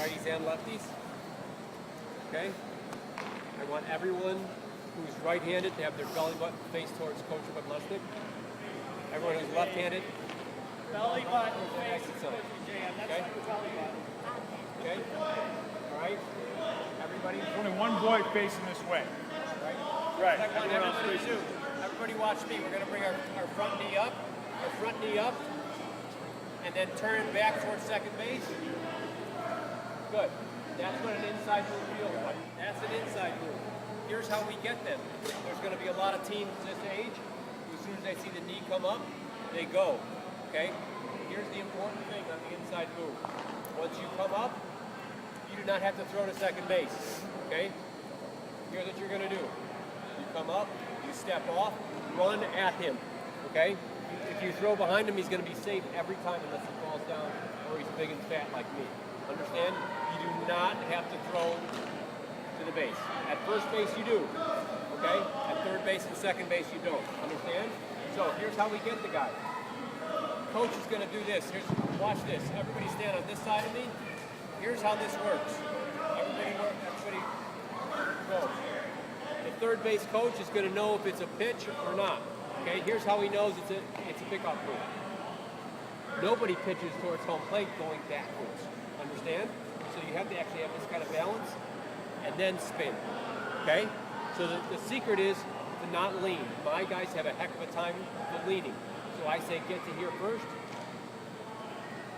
righties and lefties. Okay? I want everyone who's right-handed to have their belly button face towards Coach Budlusnik. Everyone who's left-handed, belly button face towards JM. That's okay? belly button. Okay? All right? Everybody? Only one boy facing this way. Right? Right. Everybody watch me. We're going to bring our front knee up, and then turn back towards second base. Good. That's what an inside move feels like. That's an inside move. Here's how we get them. There's going to be a lot of teams this age who, as soon as they see the knee come up, they go. Okay? Here's the important thing on the inside move. Once you come up, you do not have to throw to second base. Okay? Here's what you're going to do. You come up, you step off, run at him. Okay? If you throw behind him, he's going to be safe every time unless he falls down or he's big and fat like me. Understand? You do not have to throw to the base. At first base, you do. Okay? At third base and second base, you don't. Understand? So here's how we get the guy. Coach is going to do this. Watch this. Everybody stand on this side of me. Here's how this works. Everybody go. The third base coach is going to know if it's a pitch or not. Okay? Here's how he knows it's a pickoff move. Nobody pitches towards home plate going backwards. Understand? So you have to actually have this kind of balance and then spin. Okay? So the secret is to not lean. My guys have a heck of a time for leaning. So I say get to here first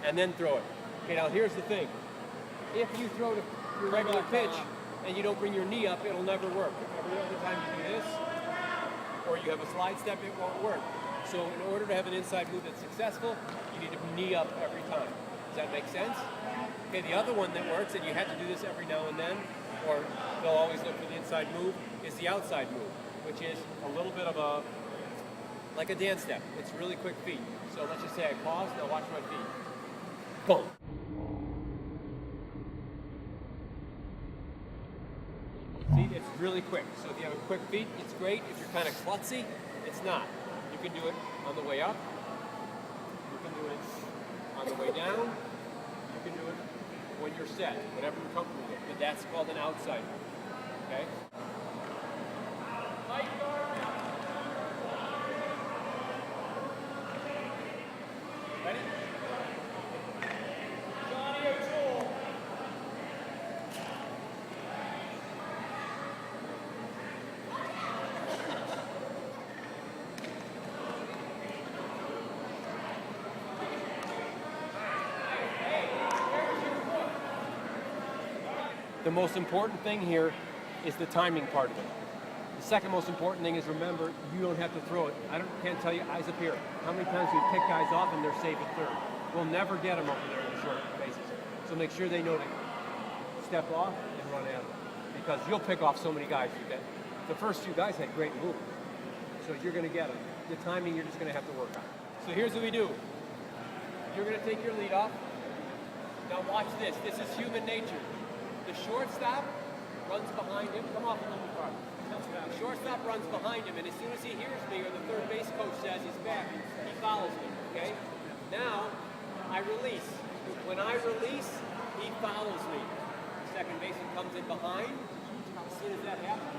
and then throw it. Okay, now here's the thing. If you throw to your regular pitch and you don't bring your knee up, it'll never work. Every other time you do this or you have a slide step, it won't work. So in order to have an inside move that's successful, you need to knee up every time. Does that make sense? Okay, the other one that works, and you have to do this every now and then, or they'll always look for the inside move, is the outside move, which is a little bit of like a dance step. It's really quick feet. So let's just say I pause, now watch my feet. Boom. See, it's really quick. So if you have a quick feet, it's great. If you're kind of klutzy, it's not. You can do it on the way up. You can do it on the way down. You can do it when you're set, whatever you're comfortable with. But that's called an outside move. Okay? Ready? Johnny O'Toole. The most important thing here is the timing part of it. The second most important thing is remember, you don't have to throw it. Can't tell you, eyes up here. How many times we pick guys off and they're safe at third? We'll never get them over there in the short bases. So make sure they know to step off and run at them. Because you'll pick off so many guys. The first few guys had great movement. So you're going to get them. The timing you're just going to have to work on. So here's what we do. You're going to take your lead off. Now watch this. This is human nature. The shortstop runs behind him. Come off a little farther. The shortstop runs behind him, and as soon as he hears me or the third base coach says he's back, he follows me, okay? Now, I release. When I release, he follows me. Second baseman comes in behind. As soon as that happens,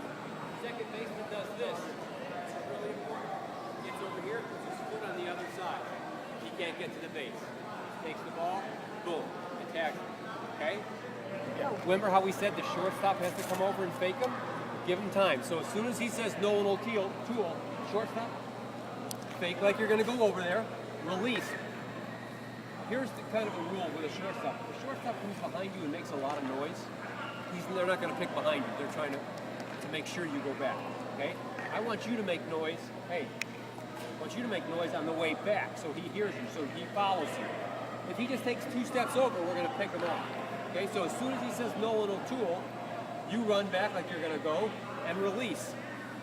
second baseman does this. It's really important. Gets over here, puts his foot on the other side. He can't get to the base. Takes the ball, boom, attacks him, okay? Remember how we said the shortstop has to come over and fake him? Give him time. So as soon as he says Nolan O'Toole, shortstop, fake like you're going to go over there, release. Here's the kind of a rule with a shortstop. If a shortstop comes behind you and makes a lot of noise, they're not going to pick behind you. They're trying to make sure you go back, okay? I want you to make noise. Hey, I want you to make noise on the way back so he hears you, so he follows you. If he just takes 2 steps over, we're going to pick him off. Okay, so as soon as he says Nolan O'Toole, you run back like you're going to go and release.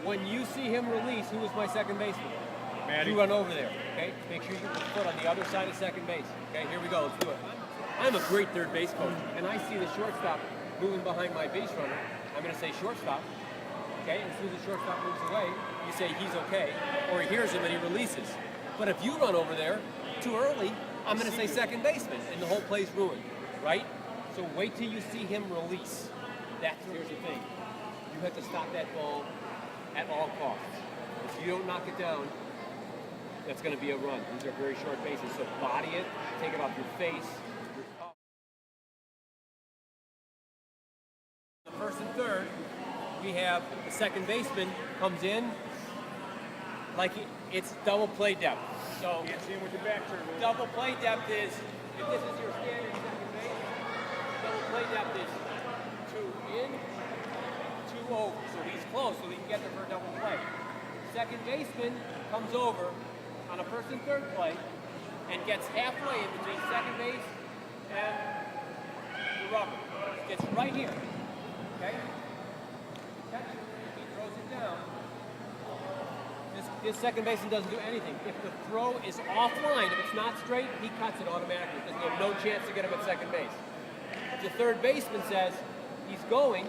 When you see him release, who is my second baseman? Maddie. You run over there, okay? Make sure you put your foot on the other side of second base. Okay, here we go, let's do it. I'm a great third base coach, and I see the shortstop moving behind my base runner. I'm going to say shortstop, okay? And as soon as the shortstop moves away, you say he's okay, or he hears him and he releases. But if you run over there too early, I'm going to say second baseman, and the whole play's ruined, right? So wait till you see him release. Here's the thing. You have to stop that ball at all costs. If you don't knock it down, that's going to be a run. These are very short bases, so body it, take it off your face. The first and third, we have the second baseman comes in like it's double play depth. So Can't see him with the back turn. double play depth is, if this is your standard second base, double play depth is 2 in, 2 over. So he's close, so he can get there for a double play. Second baseman comes over on a first and third play and gets halfway in between second base and the rubber. Gets right here. Okay? Catcher, he throws it down. This second baseman doesn't do anything. If the throw is offline, if it's not straight, he cuts it automatically because he has no chance to get him at second base. If the third baseman says he's going,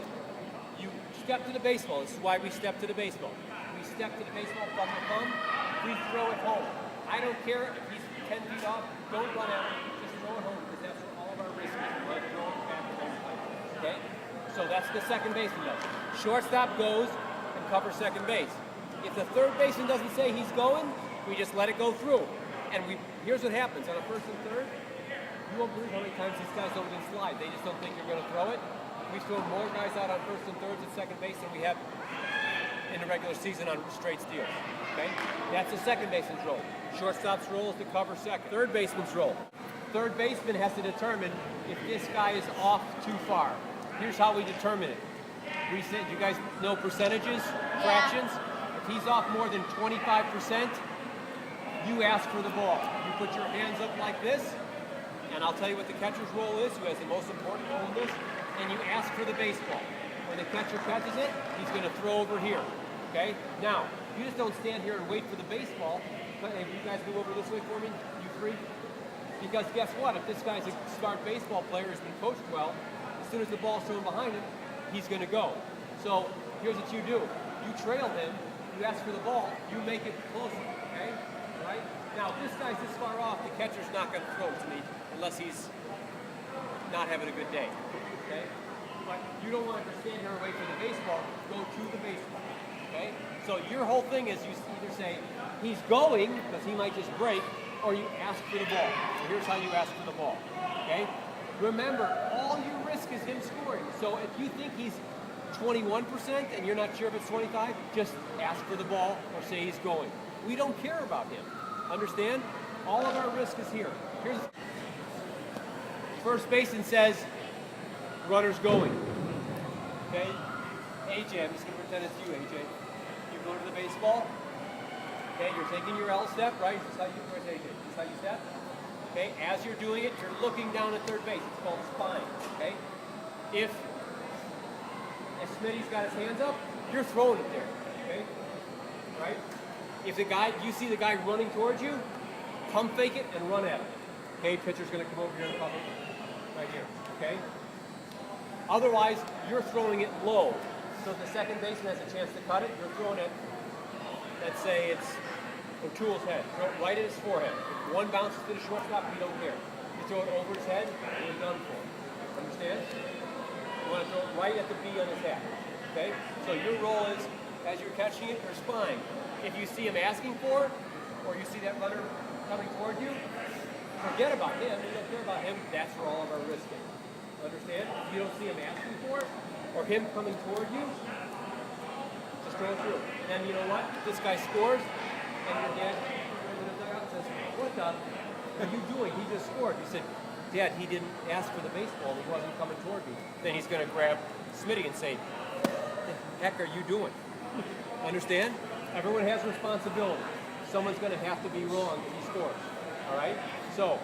you step to the baseball. This is why we step to the baseball. We step to the baseball, thumb to thumb, we throw it home. I don't care if he's 10 feet off, don't run at him, just throw it home because that's where all of our risk is. We're throwing it back to home plate. Okay? So that's the second baseman does. Shortstop goes and covers second base. If the third baseman doesn't say he's going, we just let it go through. And here's what happens. On a first and third, you won't believe how many times these guys don't even slide. They just don't think you're going to throw it. We've thrown more guys out on first and thirds at second base than we have in the regular season on straight steals. Okay? That's the second baseman's role. Shortstop's role is to cover second. Third baseman's role. Third baseman has to determine if this guy is off too far. Here's how we determine it. We said, you guys know percentages, fractions? If he's off more than 25%, you ask for the ball. You put your hands up like this, and I'll tell you what the catcher's role is, who has the most important role in this, and you ask for the baseball. When the catcher catches it, he's going to throw over here. Okay? Now, you just don't stand here and wait for the baseball. But if you guys move over this way for me, you three. Because guess what? If this guy's a smart baseball player, has been coached well, as soon as the ball's thrown behind him, he's going to go. So here's what you do. You trail him, you ask for the ball, you make it closer. Okay? Right? Now, if this guy's this far off, the catcher's not going to throw to me unless he's not having a good day. Okay? But you don't want to stand here and wait for the baseball. Go to the baseball. Okay? So your whole thing is you either say, he's going, because he might just break, or you ask for the ball. So here's how you ask for the ball. Okay? Remember, all your risk is him scoring. So if you think he's 21% and you're not sure if it's 25, just ask for the ball or say he's going. We don't care about him. Understand? All of our risk is here. Here's first baseman says, runner's going. Okay? AJ, I'm just going to pretend it's you, AJ. You go to the baseball. Okay, you're taking your L step, right? This is how you, where's AJ? This is how you step. Okay, as you're doing it, you're looking down at third base. It's called spine. Okay? If Smitty's got his hands up, you're throwing it there. Okay? Right? If you see the guy running towards you, pump fake it and run at him. Okay, pitcher's going to come over here and cover right here. Okay? Otherwise, you're throwing it low. So if the second baseman has a chance to cut it, you're throwing it, let's say it's O'Toole's head. Throw it right at his forehead. If one bounces to the shortstop, we don't care. You throw it over his head, you're done for. Understand? You want to throw it right at the B on his hat. Okay? So your role is, as you're catching it, you're spying. If you see him asking for it, or you see that runner coming toward you, forget about him. You don't care about him. That's where all of our risk is. Understand? If you don't see him asking for it, or him coming toward you, just throw it through. And then you know what? This guy scores, and your dad goes to the dugout and says, what the are you doing? He just scored. You said, Dad, he didn't ask for the baseball. He wasn't coming toward me. Then he's going to grab Smitty and say, what the heck are you doing? Understand? Everyone has responsibility. Someone's going to have to be wrong if he scores. All right? So